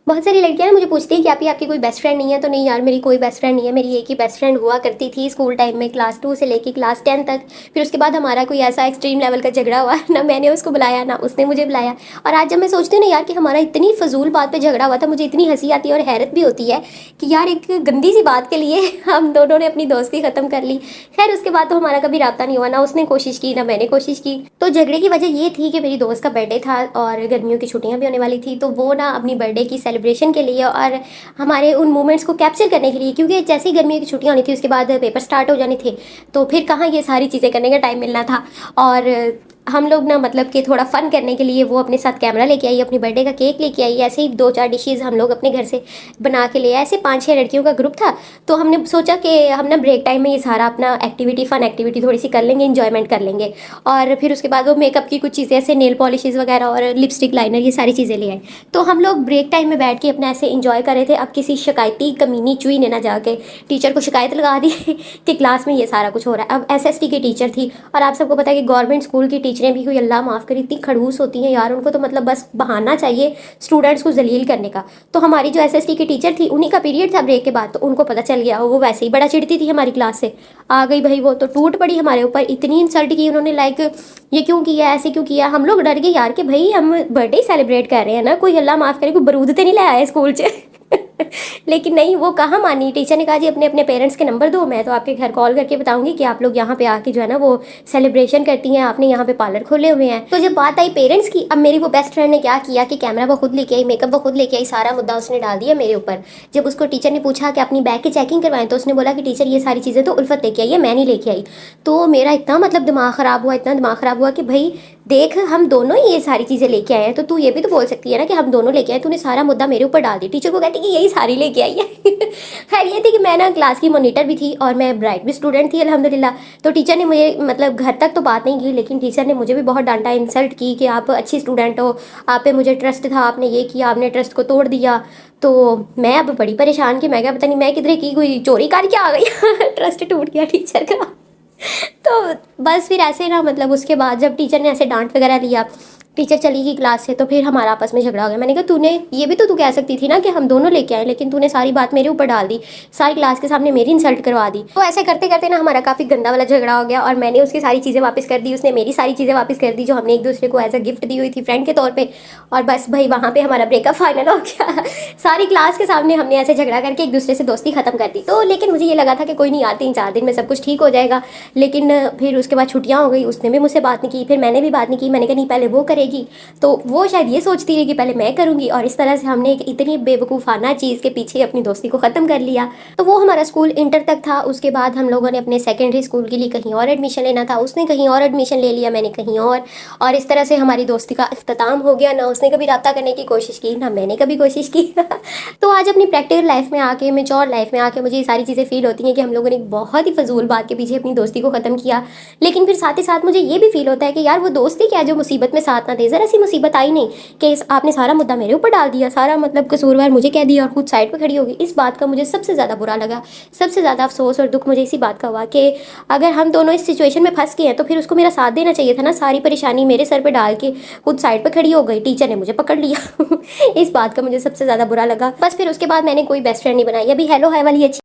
बहुत सारी लड़कियां ना मुझे पूछती हैं कि आपकी कोई बेस्ट फ्रेंड नहीं है। तो नहीं यार, मेरी कोई बेस्ट फ्रेंड नहीं है। मेरी एक ही बेस्ट फ्रेंड हुआ करती थी स्कूल टाइम में, क्लास 2 से लेके क्लास 10 तक। फिर उसके बाद हमारा कोई ऐसा एक्सट्रीम लेवल का झगड़ा हुआ ना मैंने उसको बुलाया ना उसने मुझे बुलाया। और आज जब मैं सोचती हूँ ना यार कि हमारा इतनी फजूल बात पे झगड़ा हुआ था, मुझे इतनी हंसी आती है और हैरत भी होती है कि यार एक गंदी सी बात के लिए हम दोनों ने अपनी दोस्ती ख़त्म कर ली। खैर उसके बाद तो हमारा कभी रब्ता नहीं हुआ, ना उसने कोशिश की ना मैंने कोशिश की। तो झगड़े की वजह ये थी कि मेरी दोस्त का बर्थडे था और गर्मियों की छुट्टियां भी होने वाली थी। तो वो ना अपनी बर्थडे की सेलिब्रेशन के लिए और हमारे उन मोमेंट्स को कैप्चर करने के लिए, क्योंकि जैसे ही गर्मियों की छुट्टियां होनी थी उसके बाद पेपर स्टार्ट हो जाने थे, तो फिर कहाँ ये सारी चीज़ें करने का टाइम मिलना था। और हम लोग ना मतलब कि थोड़ा फ़न करने के लिए वो अपने साथ कैमरा लेके आई, अपनी बर्थडे का केक लेके आई, ऐसे ही 2-4 डिशेज़ हम लोग अपने घर से बना के ले आए। ऐसे 5-6 लड़कियों का ग्रुप था। तो हमने सोचा कि हम ना ब्रेक टाइम में ये सारा अपना एक्टिविटी, फ़न एक्टिविटी थोड़ी सी कर लेंगे, इंजॉयमेंट कर लेंगे। और फिर उसके बाद वो मेकअप की कुछ चीज़ें ऐसे नेल पॉलिशेज़ वगैरह और लिपस्टिक लाइनर ये सारी चीज़ें ले आए। तो हम लोग ब्रेक टाइम में बैठ के अपना ऐसे इंजॉय कर रहे थे। अब किसी शिकायती कमीनी चुई ने ना जाके टीचर को शिकायत लगा दी कि क्लास में ये सारा कुछ हो रहा है। अब एसएसटी की टीचर थी और आप सबको पता है कि गवर्नमेंट स्कूल की टीचरें भी कोई अल्लाह माफ़ करे इतनी खड़ूस होती हैं यार, उनको तो मतलब बस बहाना चाहिए स्टूडेंट्स को जलील करने का। तो हमारी जो एसएसटी की टीचर थी उन्हीं का पीरियड था ब्रेक के बाद, तो उनको पता चल गया। वो वैसे ही बड़ा चिढ़ती थी हमारी क्लास से, आ गई भाई वो तो टूट पड़ी हमारे ऊपर, इतनी इंसल्ट की उन्होंने, लाइक ये क्यों किया, ऐसे क्यों किया। हम लोग डर गए यार कि भाई हम बर्थडे सेलिब्रेट कर रहे हैं ना, कोई अल्लाह माफ़ करे कोई बरूद तो नहीं ले आया स्कूल से लेकिन नहीं, वो कहाँ मानी। टीचर ने कहा जी अपने अपने पेरेंट्स के नंबर दो, मैं तो आपके घर कॉल करके बताऊंगी कि आप लोग यहाँ पे आके जो है ना वो सेलिब्रेशन करती हैं, आपने यहाँ पे पार्लर खोले हुए हैं। तो जब बात आई पेरेंट्स की, अब मेरी वो बेस्ट फ्रेंड ने क्या किया कि कैमरा वो खुद लेके आई, मेकअप वो खुद लेके आई, सारा मुद्दा उसने डाल दिया मेरे ऊपर। जब उसको टीचर ने पूछा कि अपनी बैग की चेकिंग करवाएं, तो उसने बोला कि टीचर ये सारी चीज़ें तो उल्फत लेके आई है, मैं नहीं लेके आई। तो मेरा इतना मतलब दिमाग ख़राब हुआ, इतना दिमाग ख़राब हुआ कि भाई देख हम दोनों ही ये सारी चीज़ें लेके आए हैं, तो तू ये भी तो बोल सकती है ना कि हम दोनों लेके आए, तूने सारा मुद्दा मेरे ऊपर डाल दी। टीचर को कहती कि यही सारी लेके आई है खैर ये थी कि मैं ना क्लास की मॉनिटर भी थी और मैं ब्राइट भी स्टूडेंट थी अल्हम्दुलिल्लाह। तो टीचर ने मुझे मतलब घर तक तो बात नहीं की, लेकिन टीचर ने मुझे भी बहुत डांटा, इंसल्ट की कि आप अच्छी स्टूडेंट हो, आप पे मुझे ट्रस्ट था, आपने ये किया, आपने ट्रस्ट को तोड़ दिया। तो मैं अब बड़ी परेशान कि मैं क्या पता नहीं मैं किधरे की कोई चोरी करके आ गई ट्रस्ट टूट गया टीचर का तो बस फिर ऐसे ना मतलब उसके बाद जब टीचर ने ऐसे डांट वगैरह लिया, टीचर चली गई क्लास से, तो फिर हमारा आपस में झगड़ा हो गया। मैंने कहा तूने ये भी तो तू कह सकती थी ना कि हम दोनों लेके आए, लेकिन तूने सारी बात मेरे ऊपर डाल दी, सारी क्लास के सामने मेरी इंसल्ट करवा दी। तो ऐसे करते करते ना हमारा काफ़ी गंदा वाला झगड़ा हो गया और मैंने उसकी सारी चीज़ें वापस कर दी, उसने मेरी सारी चीज़ें वापस कर दी जो हमने एक दूसरे को एज अ गिफ्ट दी हुई थी फ्रेंड के तौर पर। और बस भाई वहाँ पर हमारा ब्रेकअप फाइनल हो गया सारी क्लास के सामने हमने ऐसे झगड़ा करके एक दूसरे से दोस्ती खत्म कर दी। तो लेकिन मुझे ये लगा था कि कोई नहीं यार 3-4 दिन में सब कुछ ठीक हो जाएगा। लेकिन फिर उसके बाद छुट्टियाँ हो गई, उसने भी मुझसे बात नहीं की, फिर मैंने भी बात नहीं की। मैंने कहा नहीं पहले वो करेगी, तो वो शायद ये सोचती रही कि पहले मैं करूँगी, और इस तरह से हमने एक इतनी बेवकूफ़ाना चीज़ के पीछे अपनी दोस्ती को ख़त्म कर लिया। तो वो हमारा स्कूल इंटर तक था। उसके बाद हम लोगों ने अपने सेकेंडरी स्कूल के लिए कहीं और एडमिशन लेना था, उसने कहीं और एडमिशन ले लिया, मैंने कहीं और इस तरह से हमारी दोस्ती का अख्ताम हो गया। ना उसने कभी रब्ता करने की कोशिश की, ना मैंने कभी कोशिश की तो आज अपनी प्रैक्टिकल लाइफ में आके, मेच्योर लाइफ में आके मुझे ये सारी चीज़ें फील होती हैं कि हम लोगों ने एक बहुत ही फजूल बात के पीछे अपनी दोस्ती को ख़त्म किया। लेकिन फिर साथ ही साथ मुझे ये भी फील होता है कि यार वो दोस्ती क्या जो मुसीबत में साथ ना दे। ज़रा सी मुसीबत आई नहीं कि आपने सारा मुद्दा मेरे ऊपर डाल दिया, सारा मतलब कसूरवार मुझे कह दिया और खुद साइड पे खड़ी होगी। इस बात का मुझे सबसे ज़्यादा बुरा लगा, सबसे ज़्यादा अफसोस और दुख मुझे इसी बात का हुआ कि अगर हम दोनों इस सिचुएशन में फंस गए हैं तो फिर उसको मेरा साथ देना चाहिए था ना। सारी परेशानी मेरे सर पे डाल के खुद साइड पे खड़ी हो गई, टीचर ने मुझे पकड़ लिया इस बात का मुझे सबसे ज़्यादा बुरा लगा। बस फिर उसके बाद मैंने कोई बेस्ट फ्रेंड नहीं बनाई। अभी हेलो हाय वाली अच्छी